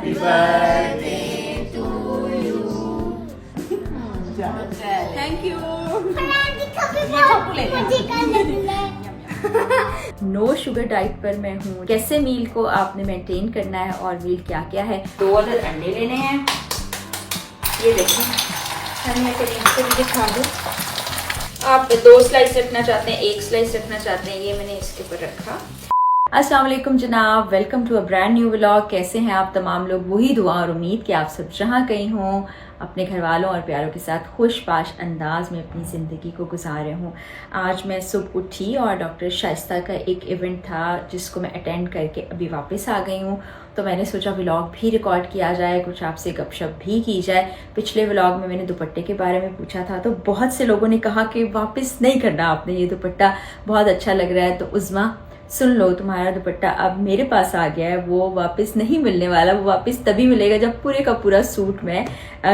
Happy birthday to you. Thank you. No sugar diet पर मैं हूँ। कैसे मील को आपने मेंटेन करना है और मील क्या क्या है। 2 अदद अंडे लेने हैं। ये देखिए, मैं करीब से भी दिखा दूँ। आप 2 स्लाइस रखना चाहते हैं, 1 स्लाइस रखना चाहते हैं, ये मैंने इसके ऊपर रखा। अस्सलाम वालेकुम जनाब, welcome to a brand new vlog. कैसे हैं आप तमाम लोग? वही दुआ और उम्मीद कि आप सब जहाँ कहीं हों अपने घर वालों और प्यारों के साथ खुशबाश अंदाज में अपनी ज़िंदगी को गुजार रहे हूँ। आज मैं सुबह उठी और डॉक्टर शाइस्ता का एक इवेंट था जिसको मैं अटेंड करके अभी वापस आ गई हूँ। तो मैंने सोचा व्लॉग भी रिकॉर्ड किया जाए, कुछ आपसे गपशप भी की जाए। पिछले व्लॉग में मैंने दुपट्टे के बारे में पूछा था तो बहुत से लोगों ने कहा कि वापस नहीं करना आपने, ये दुपट्टा बहुत अच्छा लग रहा है। तो उज़्मा सुन लो, तुम्हारा दुपट्टा अब मेरे पास आ गया है, वो वापस नहीं मिलने वाला। वो वापस तभी मिलेगा जब पूरे का पूरा सूट मैं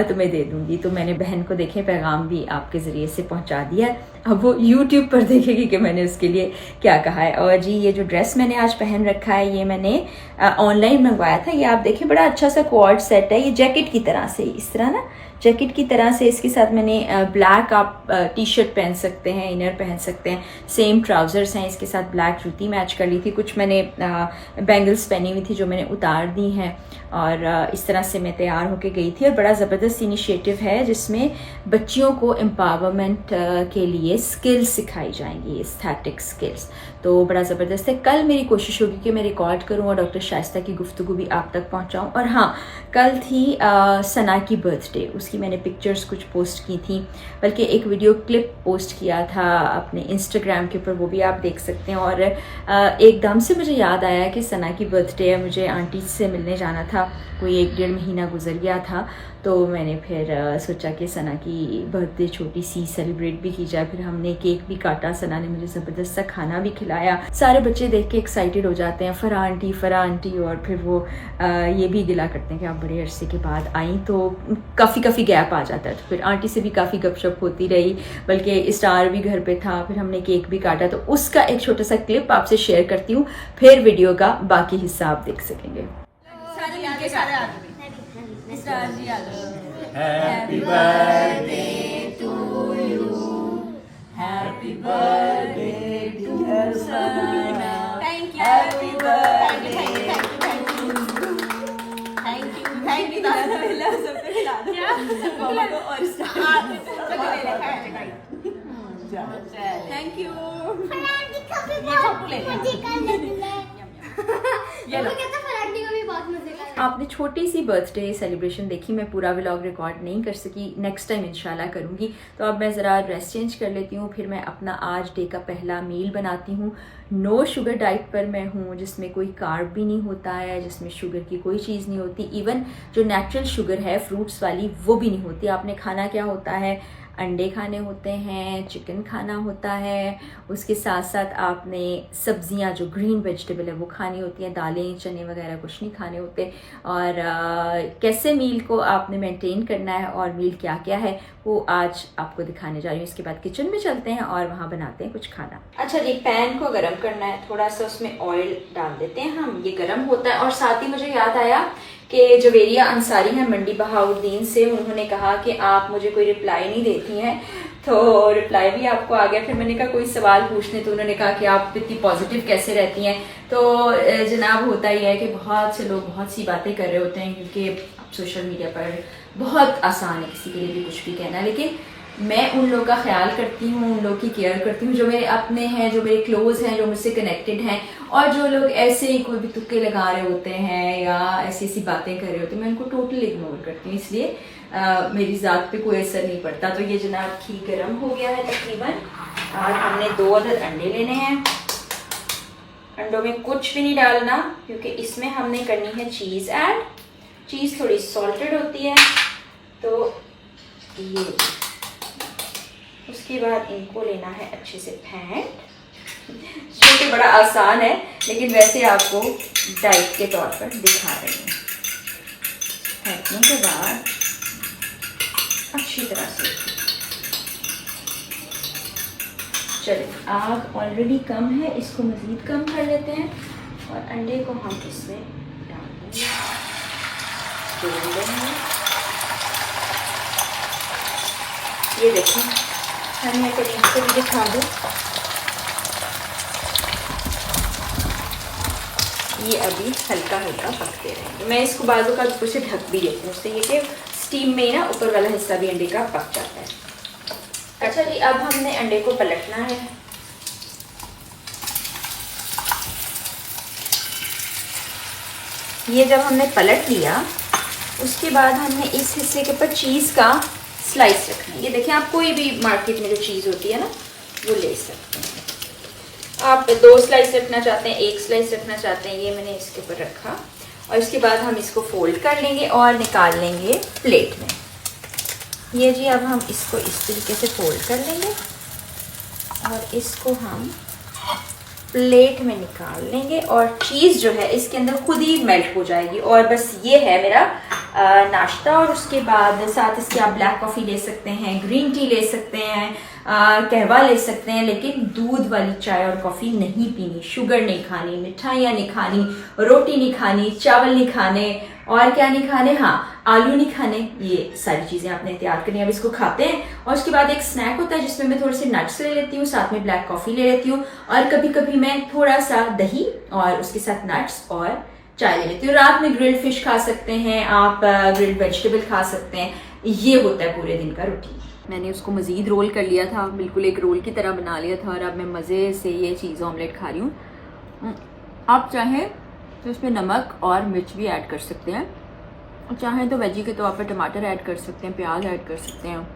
तुम्हें दे दूंगी। तो मैंने बहन को देखे पैगाम भी आपके ज़रिए से पहुंचा दिया है। अब वो YouTube पर देखेगी कि मैंने उसके लिए क्या कहा है। और जी, ये जो ड्रेस मैंने आज पहन रखा है ये मैंने ऑनलाइन मंगवाया था। ये आप देखिए बड़ा अच्छा सा क्वाड सेट है। ये जैकेट की तरह से, इस तरह ना जैकेट की तरह से, इसके साथ मैंने ब्लैक आप टी शर्ट पहन सकते हैं, इनर पहन सकते हैं, सेम ट्राउज़र्स हैं। इसके साथ ब्लैक जूती मैच कर ली थी। कुछ मैंने बैंगल्स पहनी हुई थी जो मैंने उतार दी हैं। और इस तरह से मैं तैयार होके गई थी। और बड़ा ज़बरदस्त इनिशिएटिव है जिसमें बच्चियों को एम्पावरमेंट के लिए स्किल्स सिखाई जाएंगी, एस्थेटिक स्किल्स। तो बड़ा ज़बरदस्त है। कल मेरी कोशिश होगी कि मैं रिकॉर्ड करूँ और डॉक्टर शाइस्ता की गुफ्तगू भी आप तक पहुँचाऊँ। और हाँ, कल थी सना की बर्थडे, उसकी मैंने पिक्चर्स कुछ पोस्ट की थी, बल्कि एक वीडियो क्लिप पोस्ट किया था अपने इंस्टाग्राम के ऊपर, वो भी आप देख सकते हैं। और एकदम से मुझे याद आया कि सना की बर्थडे है, मुझे आंटी से मिलने जाना था। कोई 1-1.5 महीना गुजर गया था तो मैंने फिर सोचा कि सना की बर्थडे छोटी सी सेलिब्रेट भी की जाए। फिर हमने केक भी काटा, सना ने मुझे ज़बरदस्त सा खाना भी खिलाया। सारे बच्चे देख के एक्साइटेड हो जाते हैं, फ़रा आंटी। और फिर वो ये भी गिला करते हैं कि आप बड़े अरसे के बाद आई। तो काफ़ी गैप आ जाता है। तो फिर आंटी से भी काफ़ी गपशप होती रही, बल्कि स्टार भी घर पे था। फिर हमने केक भी काटा। तो उसका एक छोटा सा क्लिप आपसे शेयर करती हूँ, फिर वीडियो का बाकी हिस्सा आप देख सकेंगे। Happy birthday to you. Happy birthday dear Sana. Thank you. Happy birthday. Thank you. सबको खिला दो। मामा को और थैंक यू। आपने छोटी सी बर्थडे सेलिब्रेशन देखी, मैं पूरा व्लॉग रिकॉर्ड नहीं कर सकी, नेक्स्ट टाइम इंशाल्लाह करूँगी। तो अब मैं ज़रा ड्रेस चेंज कर लेती हूँ, फिर मैं अपना आज डे का पहला मील बनाती हूँ। नो शुगर डाइट पर मैं हूँ, जिसमें कोई कार्ब भी नहीं होता है, जिसमें शुगर की कोई चीज़ नहीं होती। इवन जो नेचुरल शुगर है फ्रूट्स वाली वो भी नहीं होती। आपने खाना क्या होता है, अंडे खाने होते हैं, चिकन खाना होता है, उसके साथ साथ आपने सब्जियां जो ग्रीन वेजिटेबल है वो खानी होती हैं, दालें चने वगैरह कुछ नहीं खाने होते। और कैसे मील को आपने मेंटेन करना है और मील क्या क्या है वो आज आपको दिखाने जा रही हूँ। इसके बाद किचन में चलते हैं और वहाँ बनाते हैं कुछ खाना। अच्छा जी, पैन को गर्म करना है, थोड़ा सा उसमें ऑयल डाल देते हैं हम, ये गर्म होता है। और साथ ही मुझे याद आया कि जवेरिया अंसारी हैं मंडी बहाउद्दीन से, उन्होंने कहा कि आप मुझे कोई रिप्लाई नहीं देती हैं, तो रिप्लाई भी आपको आ गया। फिर मैंने कहा कोई सवाल पूछने, तो उन्होंने कहा कि आप इतनी पॉजिटिव कैसे रहती हैं। तो जनाब होता ही है कि बहुत से लोग बहुत सी बातें कर रहे होते हैं, क्योंकि अब सोशल मीडिया पर बहुत आसान है किसी के लिए भी कुछ भी कहना, लेकिन मैं उन लोगों का ख्याल करती हूँ, उन लोगों की केयर करती हूँ जो मेरे अपने हैं, जो मेरे क्लोज हैं, जो मुझसे कनेक्टेड हैं। और जो लोग ऐसे ही कोई भी तुक्के लगा रहे होते हैं या ऐसी बातें कर रहे होते हैं, मैं उनको टोटली इग्नोर करती हूँ। इसलिए मेरी ज़ात पे कोई असर नहीं पड़ता। तो ये जनाब घी गर्म हो गया है तकरीबन। और हमने 2 अदद अंडे लेने हैं। अंडों में कुछ भी नहीं डालना, क्योंकि इसमें हमने करनी है चीज़ ऐड। चीज़ थोड़ी सॉल्टेड होती है, तो ये उसके बाद इनको लेना है अच्छे से फेंट। जो बड़ा आसान है, लेकिन वैसे आपको डाइट के तौर पर दिखा रही हूँ। फेंटने के बाद अच्छी तरह से, चलिए आग ऑलरेडी कम है, इसको मज़ीद कम कर लेते हैं और अंडे को हम इसमें डाल देंगे। तोड़ लेना है। ये देखिए, हमें करीब से भी दिखा दो, ये अभी हल्का हल्का पकते रहेंगे। मैं इसको बाजू का ऊपर से ढक भी देती हूँ, उससे ये कि स्टीम में ना ऊपर वाला हिस्सा भी अंडे का पक जाता है। अच्छा जी, अब हमने अंडे को पलटना है। ये जब हमने पलट लिया, उसके बाद हमने इस हिस्से के ऊपर चीज़ का स्लाइस रखना है। ये देखें, आप कोई भी मार्केट में जो चीज़ होती है ना, वो ले सकते हैं। आप 2 स्लाइस रखना चाहते हैं, 1 स्लाइस रखना चाहते हैं, ये मैंने इसके ऊपर रखा। और इसके बाद हम इसको फोल्ड कर लेंगे और निकाल लेंगे प्लेट में। ये जी, अब हम इसको इस तरीके से फोल्ड कर लेंगे और इसको हम प्लेट में निकाल लेंगे और चीज़ जो है इसके अंदर खुद ही मेल्ट हो जाएगी। और बस ये है मेरा नाश्ता। और उसके बाद साथ इसके आप ब्लैक कॉफ़ी ले सकते हैं, ग्रीन टी ले सकते हैं, कहवा ले सकते हैं, लेकिन दूध वाली चाय और कॉफ़ी नहीं पीनी, शुगर नहीं खानी, मिठाइयाँ नहीं खानी, रोटी नहीं खानी, चावल नहीं खाने, और क्या नहीं खाने, हाँ आलू नहीं खाने। ये सारी चीज़ें आपने एहतियात करनी है। अब इसको खाते हैं और उसके बाद एक स्नैक होता है जिसमें मैं थोड़े से नट्स ले लेती हूँ, साथ में ब्लैक कॉफ़ी ले लेती हूँ, और कभी कभी मैं थोड़ा सा दही और उसके साथ नट्स और चाय ले लेती हूँ। रात में ग्रिल्ड फिश खा सकते हैं आप, ग्रिल्ड वेजिटेबल खा सकते हैं। ये होता है पूरे दिन का रूटीन। मैंने उसको मज़ीद रोल कर लिया था, बिल्कुल एक रोल की तरह बना लिया था, और अब मैं मज़े से ये चीज़ ऑमलेट खा रही हूँ। आप चाहें तो इसमें नमक और मिर्च भी ऐड कर सकते हैं, चाहें तो वेजी के तौर पर टमाटर ऐड कर सकते हैं, प्याज ऐड कर सकते हैं।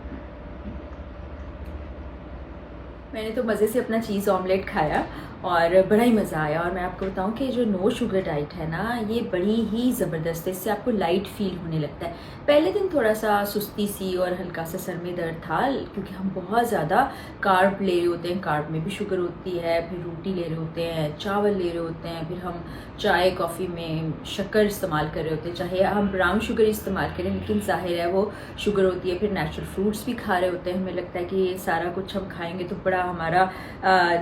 मैंने तो मज़े से अपना चीज़ ऑमलेट खाया और बड़ा ही मज़ा आया। और मैं आपको बताऊं कि जो नो शुगर डाइट है ना, ये बड़ी ही ज़बरदस्त है। इससे आपको लाइट फील होने लगता है। पहले दिन थोड़ा सा सुस्ती सी और हल्का सा सर में दर्द था, क्योंकि हम बहुत ज़्यादा कार्ब ले रहे होते हैं। कार्ब में भी शुगर होती है, फिर रोटी ले रहे होते हैं, चावल ले रहे होते हैं, फिर हम चाय कॉफ़ी में शक्कर इस्तेमाल कर रहे होते हैं। चाहे हम ब्राउन शुगर इस्तेमाल करें, लेकिन जाहिर है वो शुगर होती है। फिर नेचुरल फ्रूट्स भी खा रहे होते हैं। हमें लगता है कि ये सारा कुछ हम खाएंगे तो बड़ा हमारा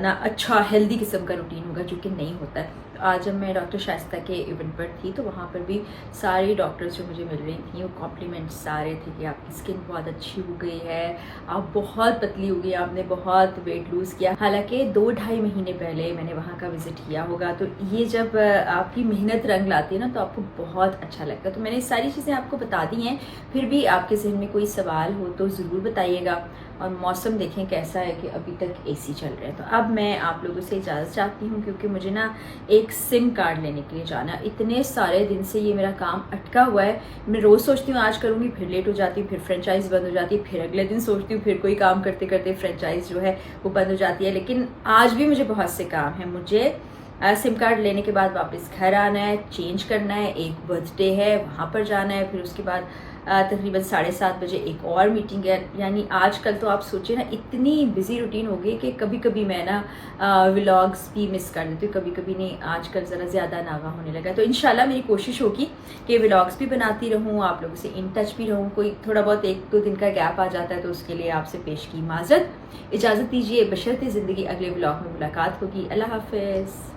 ना अच्छा हेल्दी किस्म का रूटीन होगा, जो कि नहीं होता है। आज जब मैं डॉक्टर शाइस्ता के इवेंट पर थी तो वहाँ पर भी सारी डॉक्टर्स जो मुझे मिल रही थी वो कॉम्प्लीमेंट्स आ रहे थे कि आपकी स्किन बहुत अच्छी हो गई है, आप बहुत पतली हो गई, आपने बहुत वेट लूज़ किया। हालांकि 2-2.5 महीने पहले मैंने वहाँ का विज़िट किया होगा। तो ये जब आपकी मेहनत रंग लाती है ना, तो आपको बहुत अच्छा लगता है। तो मैंने सारी चीज़ें आपको बता दी हैं। फिर भी आपके जहन में कोई सवाल हो तो ज़रूर बताइएगा। और मौसम देखें कैसा है कि अभी तक एसी चल रहा है। तो अब मैं आप लोगों से इजाज़त चाहती हूँ, क्योंकि मुझे ना एक सिम कार्ड लेने के लिए जाना। इतने सारे दिन से ये मेरा काम अटका हुआ है। मैं रोज़ सोचती हूँ आज करूँगी, फिर लेट हो जाती हूँ, फिर फ्रेंचाइज़ बंद हो जाती है, फिर अगले दिन सोचती हूँ, फिर कोई काम करते करते फ्रेंचाइज़ जो है वो बंद हो जाती है। लेकिन आज भी मुझे बहुत से काम है। मुझे सिम कार्ड लेने के बाद वापस घर आना है, चेंज करना है, एक बर्थडे है वहाँ पर जाना है, फिर उसके बाद तकरीबन 7:30 बजे एक और मीटिंग है। यानी आजकल तो आप सोचिए ना, इतनी बिजी रूटीन हो गई कि कभी कभी मैं ना व्लॉग्स भी मिस कर देती हूँ, कभी कभी नहीं। आजकल ज़रा ज़्यादा नागा होने लगा है। तो इंशाल्लाह मेरी कोशिश होगी कि व्लॉग्स भी बनाती रहूँ, आप लोगों से इन टच भी रहूँ। कोई थोड़ा बहुत 1-2 दिन का गैप आ जाता है तो उसके लिए आपसे पेश की माजरत। इजाज़त दीजिए, बशर्ते ज़िंदगी अगले व्लॉग में मुलाकात होगी। अल्लाह हाफ़िज़।